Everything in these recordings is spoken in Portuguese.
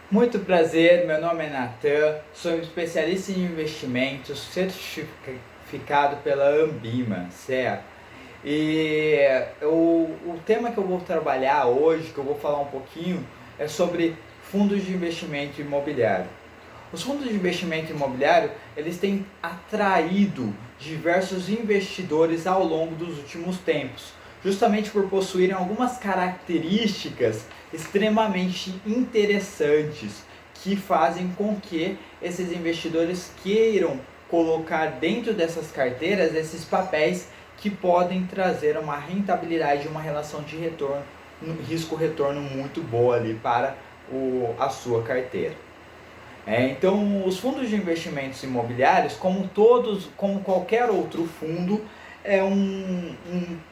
Muito prazer, meu nome é Natan, sou especialista em investimentos certificado pela Ambima, certo? E o tema que eu vou trabalhar hoje, que eu vou falar um pouquinho, é sobre fundos de investimento imobiliário. Os fundos de investimento imobiliário, eles têm atraído diversos investidores ao longo dos últimos tempos, justamente por possuírem algumas características extremamente interessantes que fazem com que esses investidores queiram colocar dentro dessas carteiras esses papéis que podem trazer uma rentabilidade, uma relação de retorno, risco-retorno muito boa ali para a sua carteira. Então, os fundos de investimentos imobiliários, como qualquer outro fundo, é um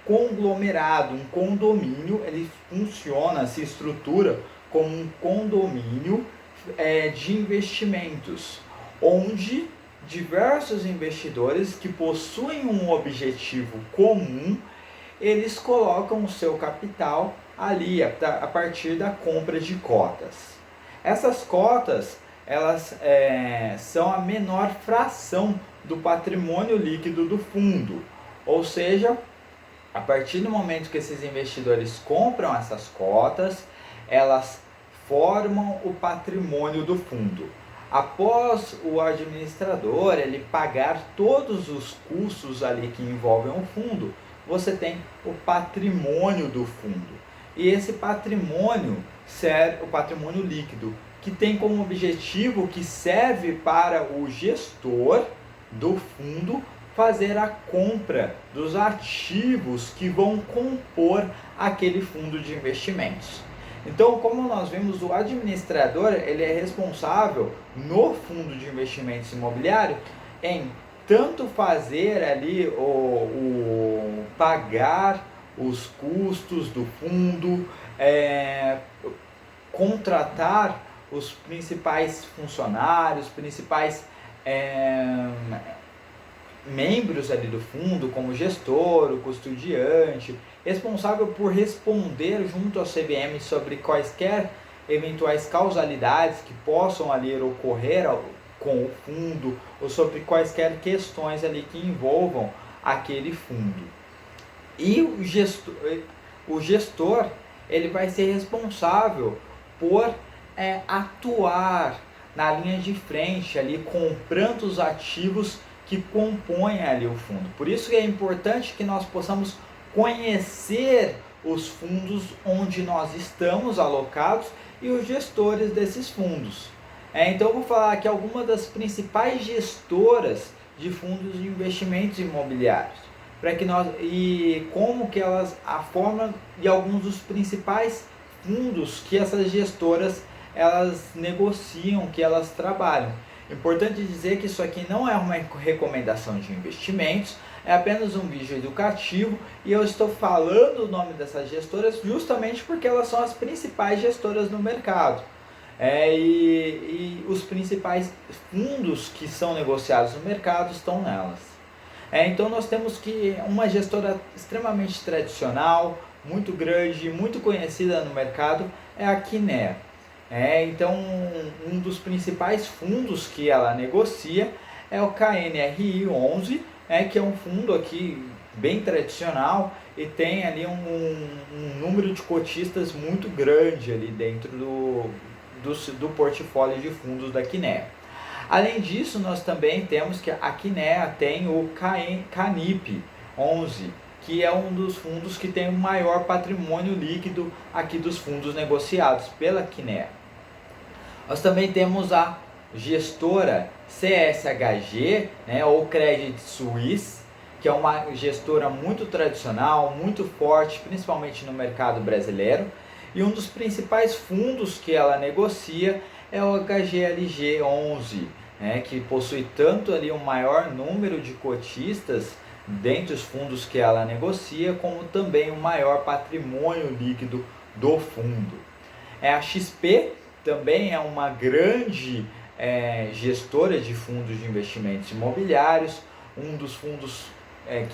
conglomerado, um condomínio. Ele funciona, se estrutura como um condomínio de investimentos, onde diversos investidores que possuem um objetivo comum, eles colocam o seu capital ali a partir da compra de cotas. Essas cotas, elas são a menor fração do patrimônio líquido do fundo, ou seja, a partir do momento que esses investidores compram essas cotas, elas formam o patrimônio do fundo. Após o administrador ele pagar todos os custos ali que envolvem o fundo, você tem o patrimônio do fundo. E esse patrimônio serve o patrimônio líquido, que tem como objetivo, que serve para o gestor do fundo fazer a compra dos ativos que vão compor aquele fundo de investimentos. Então, como nós vimos, o administrador ele é responsável no fundo de investimentos imobiliário em tanto fazer ali o pagar os custos do fundo, contratar os principais funcionários, principais membros ali do fundo, como gestor, o custodiante, responsável por responder junto ao CVM sobre quaisquer eventuais causalidades que possam ali ocorrer com o fundo, ou sobre quaisquer questões ali que envolvam aquele fundo. E o gestor ele vai ser responsável por atuar na linha de frente ali, comprando os ativos que compõem ali o fundo. Por isso que é importante que nós possamos conhecer os fundos onde nós estamos alocados e os gestores desses fundos. Então eu vou falar aqui algumas das principais gestoras de fundos de investimentos imobiliários, para que nós e como que elas a forma e alguns dos principais fundos que essas gestoras elas negociam, que elas trabalham. Importante dizer que isso aqui não é uma recomendação de investimentos, é apenas um vídeo educativo e eu estou falando o nome dessas gestoras justamente porque elas são as principais gestoras no mercado. E os principais fundos que são negociados no mercado estão nelas. Então nós temos que uma gestora extremamente tradicional, muito grande, muito conhecida no mercado é a Kinea. Então um dos principais fundos que ela negocia é o KNRI 11, que é um fundo aqui bem tradicional e tem ali um número de cotistas muito grande ali dentro do portfólio de fundos da Kinea. Além disso, nós também temos que a Kinea tem o Canip 11, que é um dos fundos que tem o maior patrimônio líquido aqui dos fundos negociados pela Kinea. Nós também temos a gestora CSHG, ou Credit Suisse, que é uma gestora muito tradicional, muito forte, principalmente no mercado brasileiro. E um dos principais fundos que ela negocia é o HGLG 11, que possui tanto ali um maior número de cotistas dentre os fundos que ela negocia, como também o maior patrimônio líquido do fundo. A XP também é uma grande gestora de fundos de investimentos imobiliários. Um dos fundos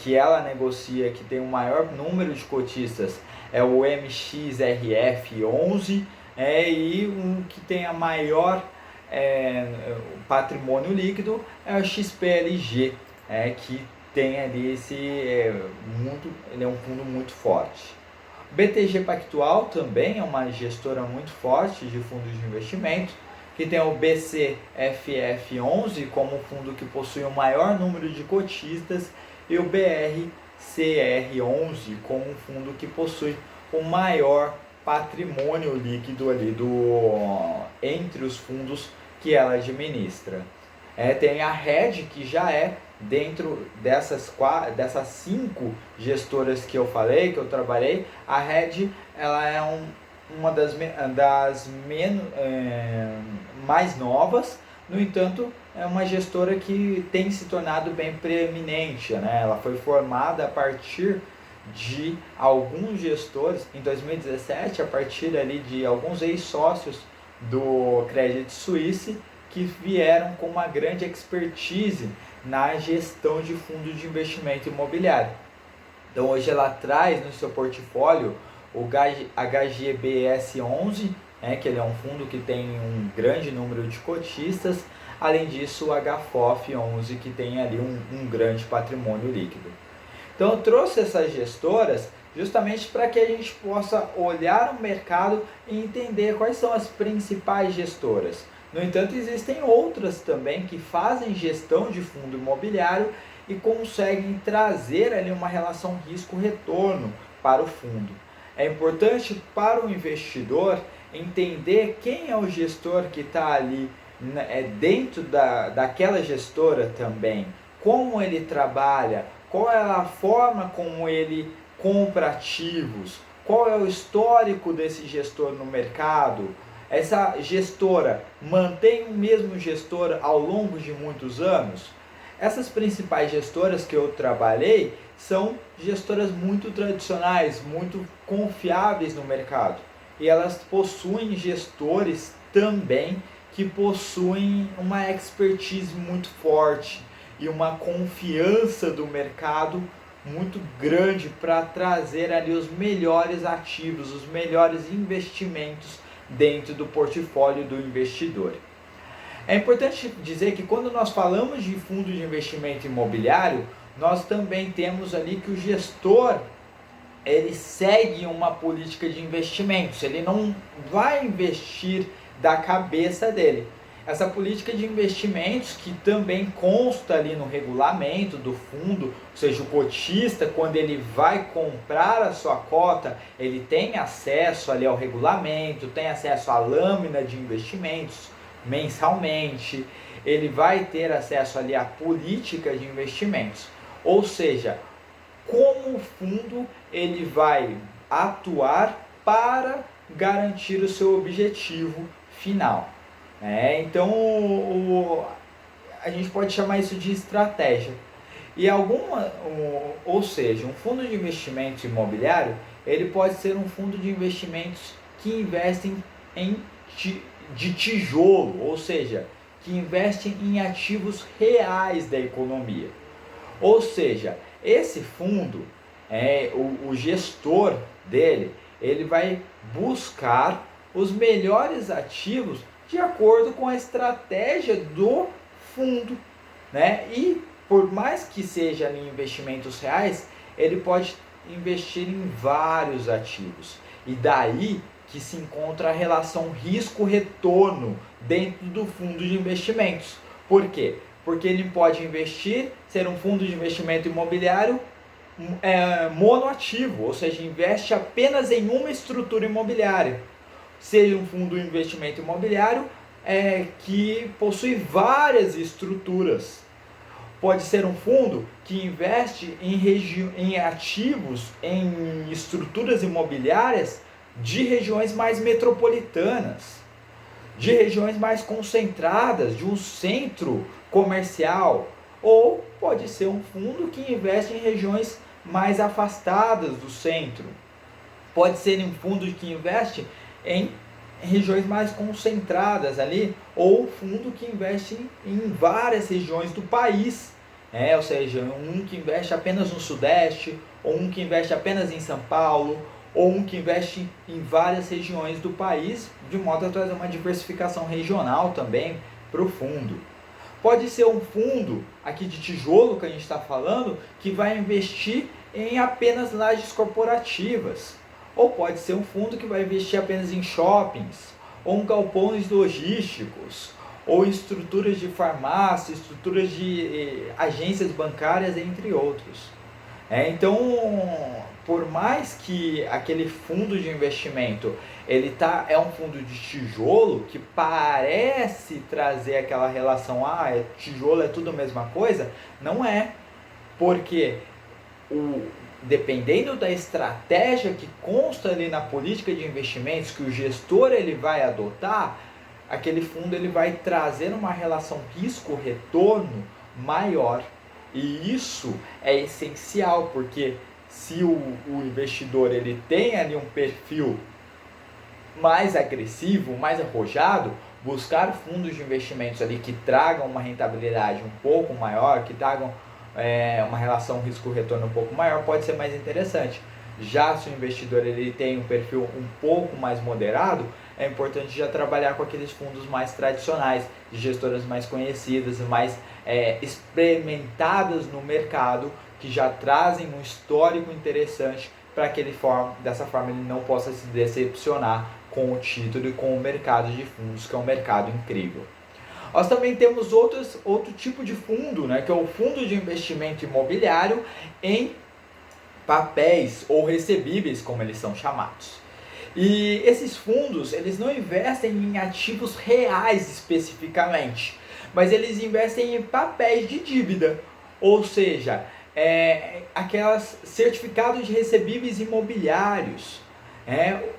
que ela negocia, que tem o maior número de cotistas, é o MXRF 11, e um que tem a maior patrimônio líquido é o XPLG, que tem ali ele é um fundo muito forte. BTG Pactual também é uma gestora muito forte de fundos de investimento, que tem o BCFF11 como fundo que possui o maior número de cotistas e o BRCR11 como um fundo que possui o maior patrimônio líquido ali entre os fundos que ela administra. Tem a RED, que já é dentro dessas 5 gestoras que eu falei, que eu trabalhei. A RED ela é uma das mais novas, no entanto é uma gestora que tem se tornado bem preeminente, né? Ela foi formada a partir de alguns gestores em 2017, a partir ali de alguns ex-sócios do Credit Suisse, que vieram com uma grande expertise na gestão de fundos de investimento imobiliário. Então hoje ela traz no seu portfólio o HGBS11, que ele é um fundo que tem um grande número de cotistas, além disso o HFOF11, que tem ali um grande patrimônio líquido. Então eu trouxe essas gestoras justamente para que a gente possa olhar o mercado e entender quais são as principais gestoras. No entanto, existem outras também que fazem gestão de fundo imobiliário e conseguem trazer ali uma relação risco-retorno para o fundo. É importante para o investidor entender quem é o gestor que está ali dentro daquela gestora também, como ele trabalha, qual é a forma como ele compra ativos, qual é o histórico desse gestor no mercado. Essa gestora mantém o mesmo gestor ao longo de muitos anos? Essas principais gestoras que eu trabalhei são gestoras muito tradicionais, muito confiáveis no mercado. E elas possuem gestores também que possuem uma expertise muito forte e uma confiança do mercado muito grande para trazer ali os melhores ativos, os melhores investimentos dentro do portfólio do investidor. É importante dizer que quando nós falamos de fundo de investimento imobiliário, nós também temos ali que o gestor ele segue uma política de investimentos, ele não vai investir da cabeça dele. Essa política de investimentos que também consta ali no regulamento do fundo, ou seja, o cotista, quando ele vai comprar a sua cota, ele tem acesso ali ao regulamento, tem acesso à lâmina de investimentos mensalmente, ele vai ter acesso ali à política de investimentos. Ou seja, como o fundo ele vai atuar para garantir o seu objetivo final. Então a gente pode chamar isso de estratégia. E ou seja, um fundo de investimento imobiliário, ele pode ser um fundo de investimentos que investem de tijolo, ou seja, que investem em ativos reais da economia. Ou seja, esse fundo, o gestor dele, ele vai buscar os melhores ativos de acordo com a estratégia do fundo, E por mais que seja em investimentos reais, ele pode investir em vários ativos. E daí que se encontra a relação risco-retorno dentro do fundo de investimentos. Por quê? Porque ele pode ser um fundo de investimento imobiliário monoativo, ou seja, investe apenas em uma estrutura imobiliária. Seja um fundo de investimento imobiliário que possui várias estruturas. Pode ser um fundo que investe em ativos, em estruturas imobiliárias de regiões mais metropolitanas, de regiões mais concentradas, de um centro comercial. Ou pode ser um fundo que investe em regiões mais afastadas do centro. Pode ser um fundo que investe em regiões mais concentradas ali, ou fundo que investe em várias regiões do país, ou seja, um que investe apenas no Sudeste, ou um que investe apenas em São Paulo, ou um que investe em várias regiões do país, de modo a trazer uma diversificação regional também para o fundo. Pode ser um fundo aqui de tijolo que a gente está falando, que vai investir em apenas lajes corporativas. Ou pode ser um fundo que vai investir apenas em shoppings, ou em galpões logísticos, ou em estruturas de farmácia, estruturas de agências bancárias, entre outros. Então, por mais que aquele fundo de investimento é um fundo de tijolo que parece trazer aquela relação, tijolo é tudo a mesma coisa, não é, porque dependendo da estratégia que consta ali na política de investimentos que o gestor ele vai adotar, aquele fundo ele vai trazer uma relação risco-retorno maior. E isso é essencial, porque se o investidor ele tem ali um perfil mais agressivo, mais arrojado, buscar fundos de investimentos ali que tragam uma rentabilidade um pouco maior, que tragam uma relação risco-retorno um pouco maior, pode ser mais interessante. Já se o investidor ele tem um perfil um pouco mais moderado, é importante já trabalhar com aqueles fundos mais tradicionais, de gestoras mais conhecidas, mais experimentadas no mercado, que já trazem um histórico interessante para que dessa forma ele não possa se decepcionar com o título e com o mercado de fundos, que é um mercado incrível. Nós também temos outro tipo de fundo, né, que é o fundo de investimento imobiliário em papéis ou recebíveis, como eles são chamados. E esses fundos, eles não investem em ativos reais especificamente, mas eles investem em papéis de dívida, ou seja, aquelas certificados de recebíveis imobiliários,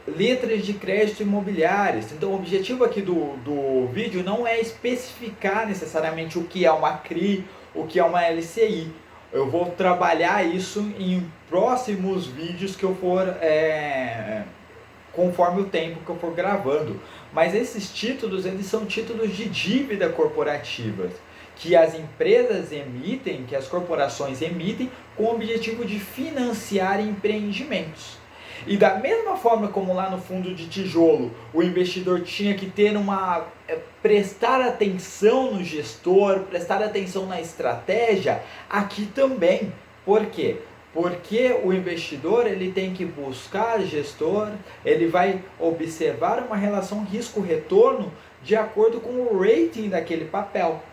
letras de crédito imobiliárias. Então o objetivo aqui do vídeo não é especificar necessariamente o que é uma CRI, o que é uma LCI. Eu vou trabalhar isso em próximos vídeos que eu for, conforme o tempo que eu for gravando. Mas esses títulos, eles são títulos de dívida corporativas, que as empresas emitem, que as corporações emitem, com o objetivo de financiar empreendimentos. E da mesma forma como lá no fundo de tijolo, o investidor tinha que ter prestar atenção no gestor, prestar atenção na estratégia, aqui também. Por quê? Porque o investidor ele tem que buscar gestor, ele vai observar uma relação risco-retorno de acordo com o rating daquele papel.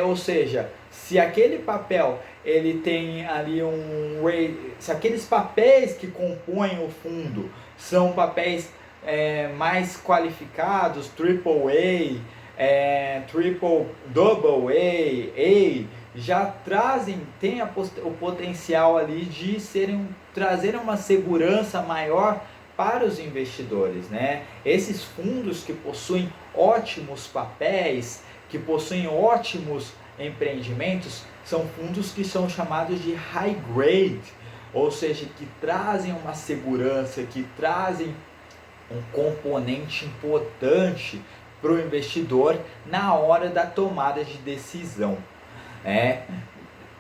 Ou seja, se aquele papel ele tem ali se aqueles papéis que compõem o fundo são papéis mais qualificados, AAA, Double A, já tem o potencial ali de trazer uma segurança maior para os investidores, né? Esses fundos que possuem ótimos papéis, que possuem ótimos empreendimentos, são fundos que são chamados de high grade, ou seja, que trazem uma segurança, que trazem um componente importante para o investidor na hora da tomada de decisão.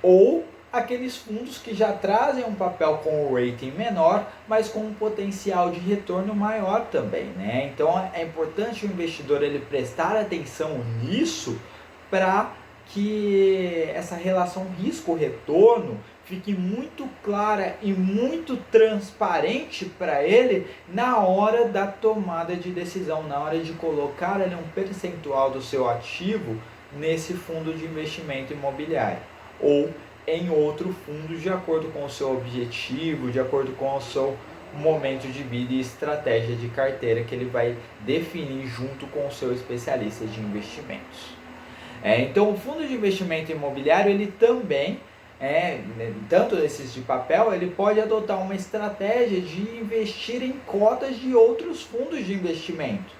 Ou aqueles fundos que já trazem um papel com o rating menor, mas com um potencial de retorno maior também, né? Então é importante o investidor ele prestar atenção nisso para que essa relação risco-retorno fique muito clara e muito transparente para ele na hora da tomada de decisão, na hora de colocar ali um percentual do seu ativo nesse fundo de investimento imobiliário ou em outro fundo de acordo com o seu objetivo, de acordo com o seu momento de vida e estratégia de carteira que ele vai definir junto com o seu especialista de investimentos. Então o fundo de investimento imobiliário ele também, tanto esses de papel, ele pode adotar uma estratégia de investir em cotas de outros fundos de investimento.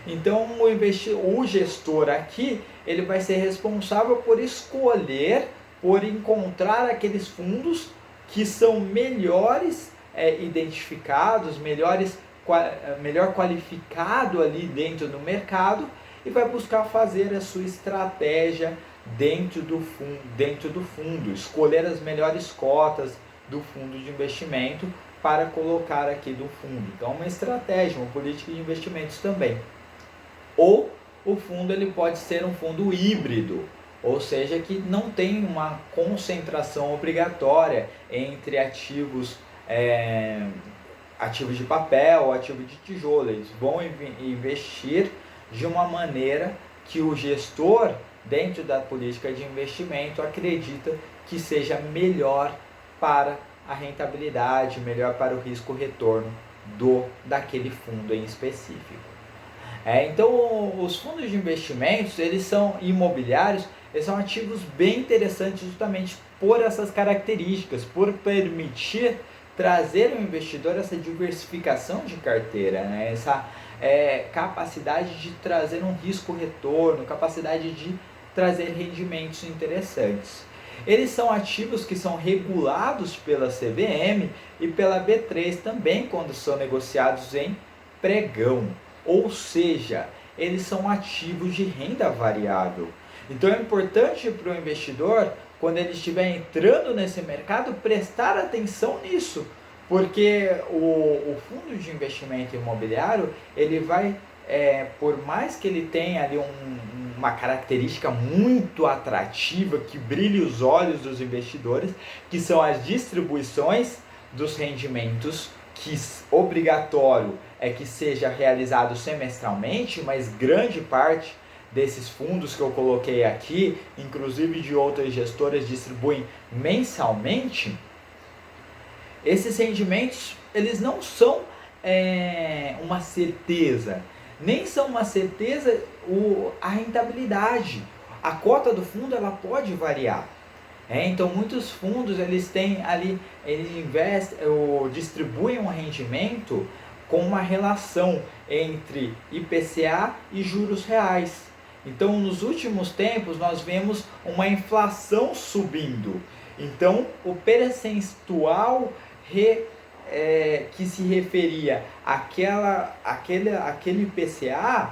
Então o gestor aqui ele vai ser responsável por escolher, por encontrar aqueles fundos que são melhores identificados, melhor qualificado ali dentro do mercado, e vai buscar fazer a sua estratégia dentro do fundo, escolher as melhores cotas do fundo de investimento para colocar aqui do fundo. Então, uma estratégia, uma política de investimentos também. Ou o fundo ele pode ser um fundo híbrido, ou seja, que não tem uma concentração obrigatória entre ativos, ativos de papel ou ativos de tijolo. Eles vão investir de uma maneira que o gestor, dentro da política de investimento, acredita que seja melhor para a rentabilidade, melhor para o risco-retorno daquele fundo em específico. Então, os fundos de investimentos, eles são imobiliários, eles são ativos bem interessantes justamente por essas características, por permitir trazer ao investidor essa diversificação de carteira, né? Essa capacidade de trazer um risco-retorno, capacidade de trazer rendimentos interessantes. Eles são ativos que são regulados pela CVM e pela B3 também quando são negociados em pregão. Ou seja, eles são ativos de renda variável. Então é importante para o investidor, quando ele estiver entrando nesse mercado, prestar atenção nisso, porque o fundo de investimento imobiliário, ele vai, por mais que ele tenha ali uma característica muito atrativa, que brilhe os olhos dos investidores, que são as distribuições dos rendimentos, que obrigatório é que seja realizado semestralmente, mas grande parte desses fundos que eu coloquei aqui, inclusive de outras gestoras, distribuem mensalmente. Esses rendimentos, eles não são uma certeza, nem são uma certeza a rentabilidade. A cota do fundo ela pode variar. Então muitos fundos eles têm ali, eles investem ou distribuem um rendimento com uma relação entre IPCA e juros reais. Então nos últimos tempos nós vemos uma inflação subindo. Então o percentual que se referia àquele IPCA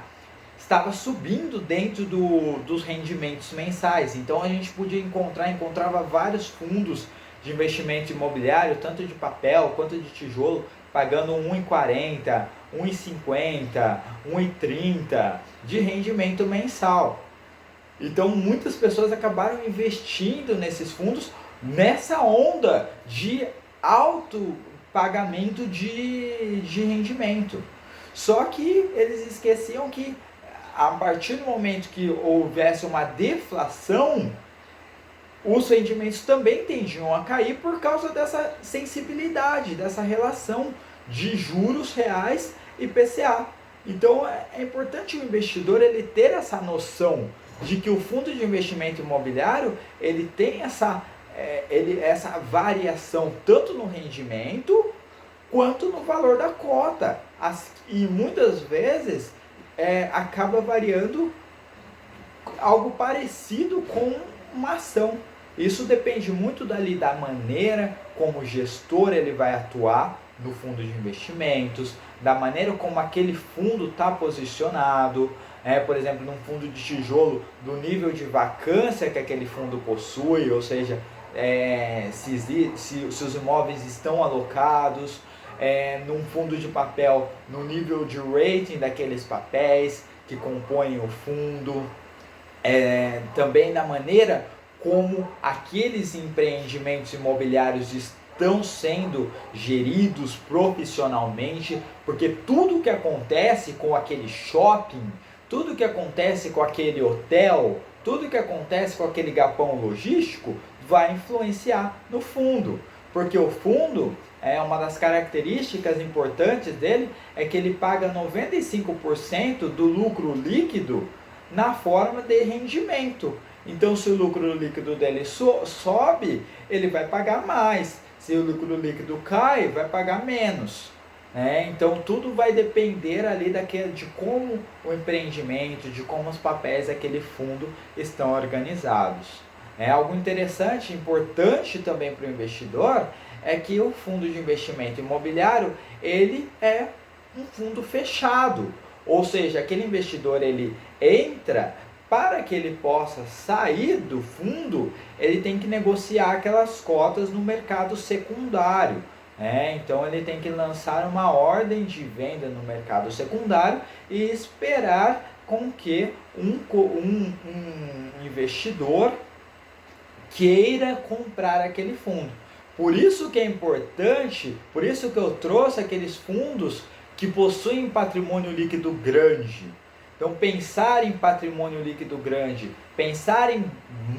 estava subindo dentro dos rendimentos mensais. Então a gente podia encontrava vários fundos de investimento imobiliário, tanto de papel quanto de tijolo, pagando 1,40, 1,50, 1,30 de rendimento mensal. Então muitas pessoas acabaram investindo nesses fundos nessa onda de alto pagamento de rendimento. Só que eles esqueciam que a partir do momento que houvesse uma deflação, os rendimentos também tendiam a cair por causa dessa sensibilidade, dessa relação de juros reais e IPCA. Então é importante o investidor ele ter essa noção de que o fundo de investimento imobiliário ele tem essa variação tanto no rendimento quanto no valor da cota. E muitas vezes acaba variando algo parecido com uma ação. Isso depende muito da maneira como o gestor ele vai atuar no fundo de investimentos, da maneira como aquele fundo está posicionado, por exemplo, num fundo de tijolo, do nível de vacância que aquele fundo possui, ou seja, se os imóveis estão alocados, num fundo de papel, no nível de rating daqueles papéis que compõem o fundo, também da maneira como aqueles empreendimentos imobiliários estão sendo geridos profissionalmente, porque tudo que acontece com aquele shopping, tudo que acontece com aquele hotel, tudo que acontece com aquele galpão logístico vai influenciar no fundo, porque o fundo, uma das características importantes dele é que ele paga 95% do lucro líquido na forma de rendimento. Então, se o lucro líquido dele sobe, ele vai pagar mais. Se o lucro líquido cai, vai pagar menos. Então, tudo vai depender ali de como o empreendimento, de como os papéis daquele fundo estão organizados. Algo interessante, importante também para o investidor, é que o fundo de investimento imobiliário, ele é um fundo fechado. Ou seja, aquele investidor, ele entra, para que ele possa sair do fundo, ele tem que negociar aquelas cotas no mercado secundário. Então ele tem que lançar uma ordem de venda no mercado secundário e esperar com que um investidor queira comprar aquele fundo. Por isso que é importante, por isso que eu trouxe aqueles fundos que possuem patrimônio líquido grande. Então, pensar em patrimônio líquido grande, pensar em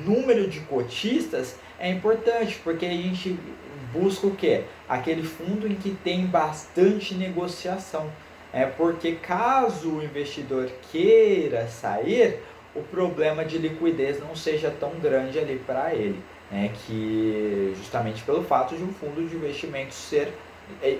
número de cotistas é importante, porque a gente busca o quê? Aquele fundo em que tem bastante negociação. Porque caso o investidor queira sair, o problema de liquidez não seja tão grande ali para ele. Que justamente pelo fato de um fundo de investimento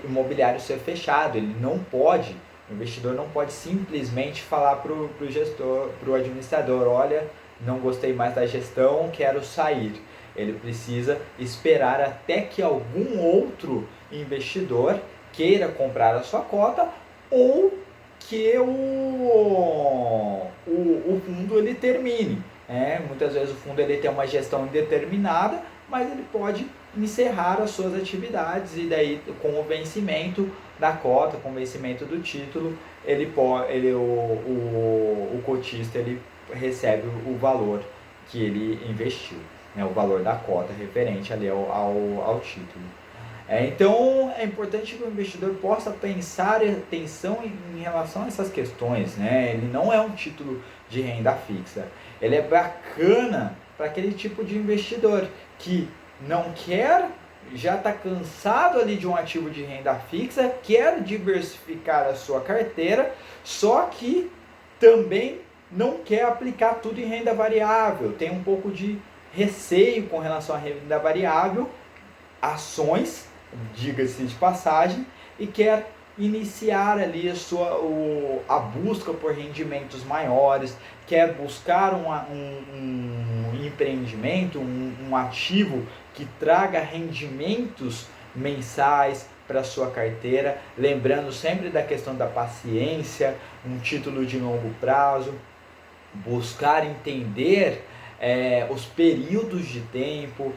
imobiliário ser fechado, ele não pode, o investidor não pode simplesmente falar para o gestor, para o administrador, olha, não gostei mais da gestão, quero sair. Ele precisa esperar até que algum outro investidor queira comprar a sua cota ou que o fundo ele termine. Muitas vezes o fundo ele tem uma gestão indeterminada, mas ele pode encerrar as suas atividades e daí com o vencimento da cota, com o vencimento do título, o cotista ele recebe o valor que ele investiu, o valor da cota referente ali ao título. Então é importante que o investidor possa pensar atenção em relação a essas questões. Ele não é um título de renda fixa. Ele é bacana para aquele tipo de investidor que não quer, já está cansado ali de um ativo de renda fixa, quer diversificar a sua carteira, só que também não quer aplicar tudo em renda variável, tem um pouco de receio com relação à renda variável, ações, diga-se de passagem, e quer iniciar ali a busca por rendimentos maiores, quer buscar um empreendimento, um ativo que traga rendimentos mensais para a sua carteira, lembrando sempre da questão da paciência, um título de longo prazo, buscar entender os períodos de tempo,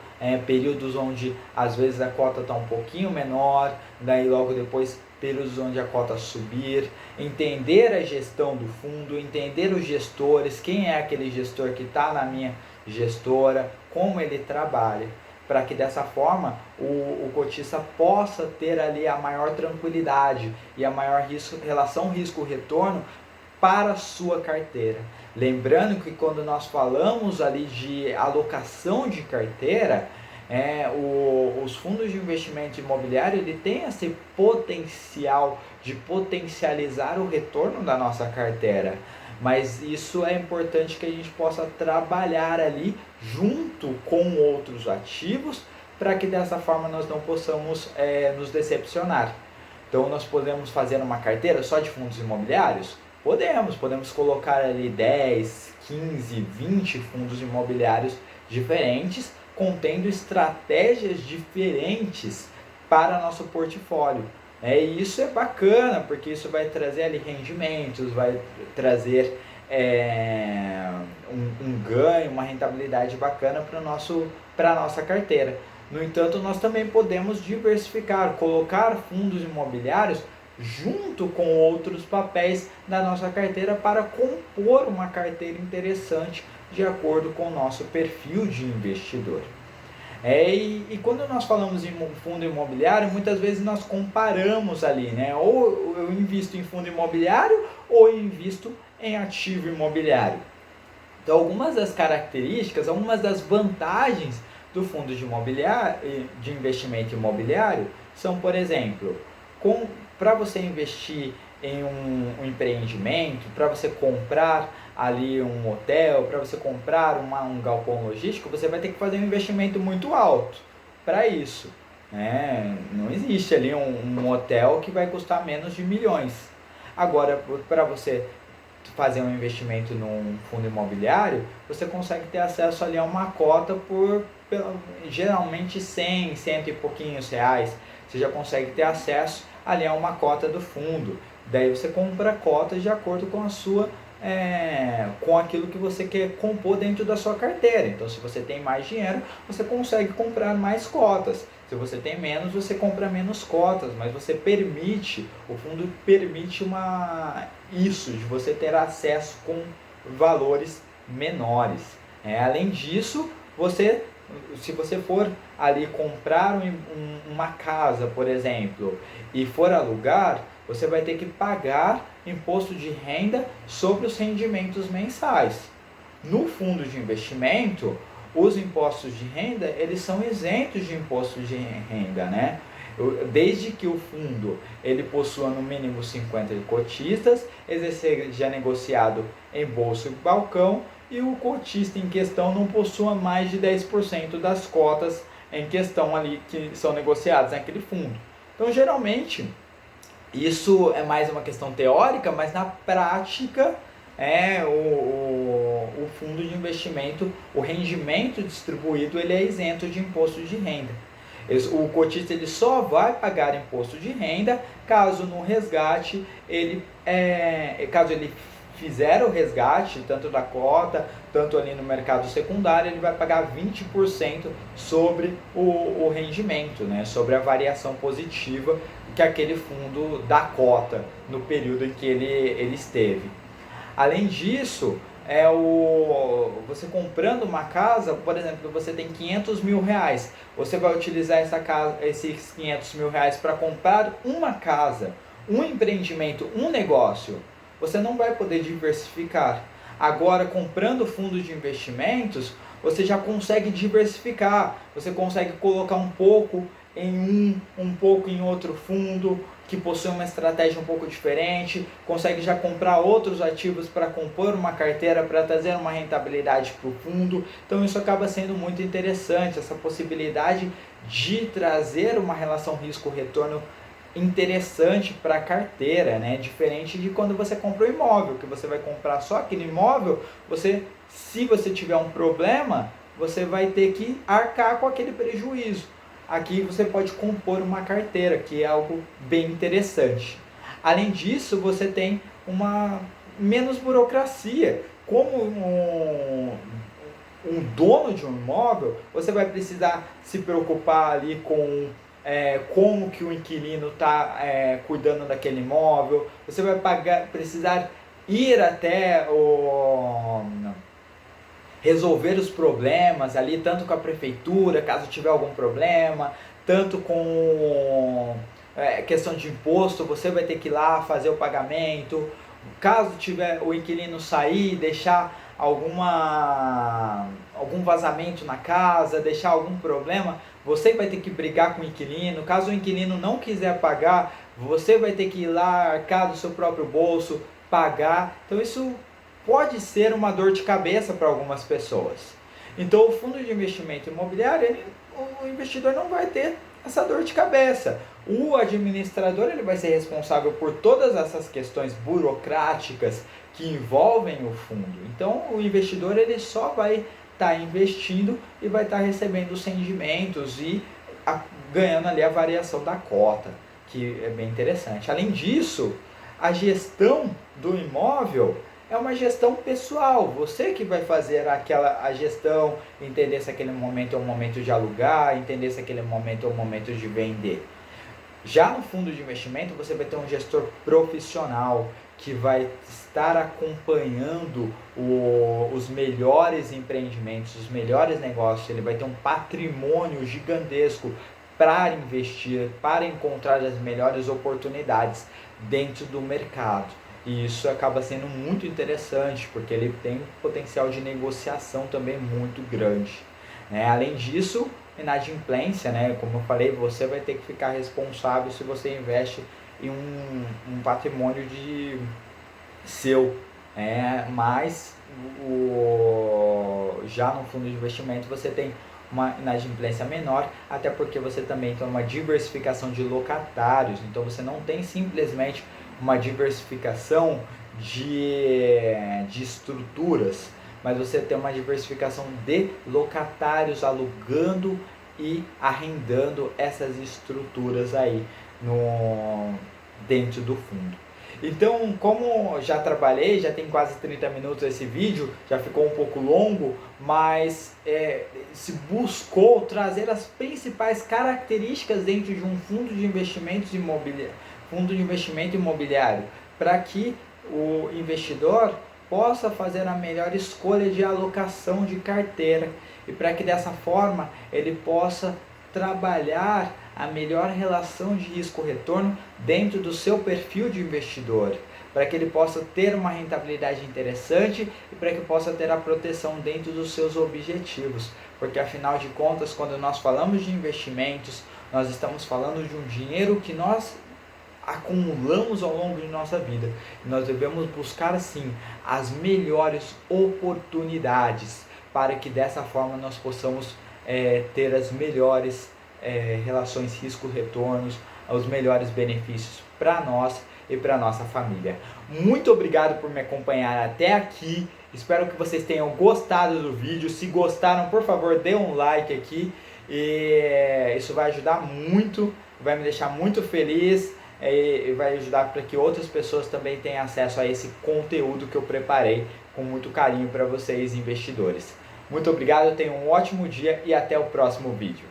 períodos onde às vezes a cota está um pouquinho menor, daí logo depois períodos onde a cota subir, entender a gestão do fundo, entender os gestores, quem é aquele gestor que está na minha gestora, como ele trabalha, para que dessa forma o cotista possa ter ali a maior tranquilidade e a maior relação risco-retorno para a sua carteira. Lembrando que quando nós falamos ali de alocação de carteira, os fundos de investimento imobiliário ele tem esse potencial de potencializar o retorno da nossa carteira, mas isso é importante que a gente possa trabalhar ali junto com outros ativos para que dessa forma nós não possamos nos decepcionar. Então nós podemos fazer uma carteira só de fundos imobiliários? Podemos colocar ali 10, 15, 20 fundos imobiliários diferentes, contendo estratégias diferentes para nosso portfólio. E isso é bacana, porque isso vai trazer ali rendimentos, vai trazer um ganho, uma rentabilidade bacana para a nossa carteira. No entanto, nós também podemos diversificar, colocar fundos imobiliários junto com outros papéis da nossa carteira para compor uma carteira interessante de acordo com o nosso perfil de investidor. E quando nós falamos em fundo imobiliário, muitas vezes nós comparamos ali, ou eu invisto em fundo imobiliário ou eu invisto em ativo imobiliário. Então algumas das características, algumas das vantagens do fundo de investimento imobiliário são, por exemplo, para você investir em um empreendimento, para você comprar ali um hotel, para você comprar um galpão logístico, você vai ter que fazer um investimento muito alto para isso. Não existe ali um hotel que vai custar menos de milhões. Agora, para você fazer um investimento num fundo imobiliário, você consegue ter acesso ali a uma cota por geralmente 100 e pouquinhos reais. Você já consegue ter acesso ali a uma cota do fundo. Daí você compra cotas de acordo com a sua com aquilo que você quer compor dentro da sua carteira. Então, se você tem mais dinheiro, você consegue comprar mais cotas. Se você tem menos, você compra menos cotas, mas você permite, o fundo permite isso, de você ter acesso com valores menores. Além disso, se você for ali comprar uma casa, por exemplo, e for alugar, você vai ter que pagar imposto de renda sobre os rendimentos mensais. No fundo de investimento, os impostos de renda, eles são isentos de imposto de renda, né? Desde que o fundo ele possua no mínimo 50 cotistas, ele seja negociado em bolsa e balcão, e o cotista em questão não possua mais de 10% das cotas em questão ali que são negociadas naquele fundo. Então, geralmente, isso é mais uma questão teórica, mas na prática o fundo de investimento, o rendimento distribuído, ele é isento de imposto de renda. O cotista ele só vai pagar imposto de renda caso no resgate caso ele fizer o resgate tanto da cota, tanto ali no mercado secundário, ele vai pagar 20% sobre o rendimento, né, sobre a variação positiva que aquele fundo dá cota no período em que ele esteve. Além disso, você comprando uma casa, por exemplo, você tem 500 mil reais, você vai utilizar esses 500 mil reais para comprar uma casa, um empreendimento, um negócio. Você não vai poder diversificar. Agora, comprando fundos de investimentos, você já consegue diversificar, você consegue colocar um pouco em um pouco em outro fundo, que possui uma estratégia um pouco diferente, consegue já comprar outros ativos para compor uma carteira, para trazer uma rentabilidade para o fundo. Então isso acaba sendo muito interessante, essa possibilidade de trazer uma relação risco-retorno interessante para a carteira, né? Diferente de quando você compra um imóvel, que você vai comprar só aquele imóvel, se você tiver um problema, você vai ter que arcar com aquele prejuízo. Aqui você pode compor uma carteira, que é algo bem interessante. Além disso, você tem menos burocracia. Como um dono de um imóvel, você vai precisar se preocupar ali com como que o inquilino está cuidando daquele imóvel. Você vai precisar ir até resolver os problemas ali, tanto com a prefeitura, caso tiver algum problema, tanto com questão de imposto, você vai ter que ir lá fazer o pagamento. Caso tiver o inquilino sair, deixar algum vazamento na casa, deixar algum problema, você vai ter que brigar com o inquilino. Caso o inquilino não quiser pagar, você vai ter que ir lá, arcar do seu próprio bolso, pagar. Então isso pode ser uma dor de cabeça para algumas pessoas. Então o fundo de investimento imobiliário, o investidor não vai ter essa dor de cabeça. O administrador ele vai ser responsável por todas essas questões burocráticas que envolvem o fundo. Então o investidor ele só vai estar investindo e vai estar recebendo os rendimentos e ganhando ali a variação da cota, que é bem interessante. Além disso, a gestão do imóvel é uma gestão pessoal, você que vai fazer a gestão, entender se aquele momento é um momento de alugar, entender se aquele momento é um momento de vender. Já no fundo de investimento, você vai ter um gestor profissional que vai estar acompanhando os melhores empreendimentos, os melhores negócios. Ele vai ter um patrimônio gigantesco para investir, para encontrar as melhores oportunidades dentro do mercado. E isso acaba sendo muito interessante, porque ele tem um potencial de negociação também muito grande. Além disso, inadimplência, como eu falei, você vai ter que ficar responsável se você investe em um patrimônio seu. Mas já no fundo de investimento você tem uma inadimplência menor, até porque você também tem uma diversificação de locatários. Então você não tem simplesmente uma diversificação de estruturas, mas você tem uma diversificação de locatários alugando e arrendando essas estruturas aí dentro do fundo. Então, como já trabalhei, já tem quase 30 minutos esse vídeo, já ficou um pouco longo, mas se buscou trazer as principais características dentro de um fundo de investimentos imobiliário, para que o investidor possa fazer a melhor escolha de alocação de carteira e para que dessa forma ele possa trabalhar a melhor relação de risco-retorno dentro do seu perfil de investidor, para que ele possa ter uma rentabilidade interessante e para que possa ter a proteção dentro dos seus objetivos, porque afinal de contas, quando nós falamos de investimentos, nós estamos falando de um dinheiro que nós acumulamos ao longo de nossa vida. Nós devemos buscar sim as melhores oportunidades para que dessa forma nós possamos ter as melhores relações risco-retornos, os melhores benefícios para nós e para nossa família. Muito obrigado por me acompanhar até aqui. Espero que vocês tenham gostado do vídeo. Se gostaram, por favor, dê um like aqui. E isso vai ajudar muito, vai me deixar muito feliz e vai ajudar para que outras pessoas também tenham acesso a esse conteúdo que eu preparei com muito carinho para vocês, investidores. Muito obrigado, tenham um ótimo dia e até o próximo vídeo.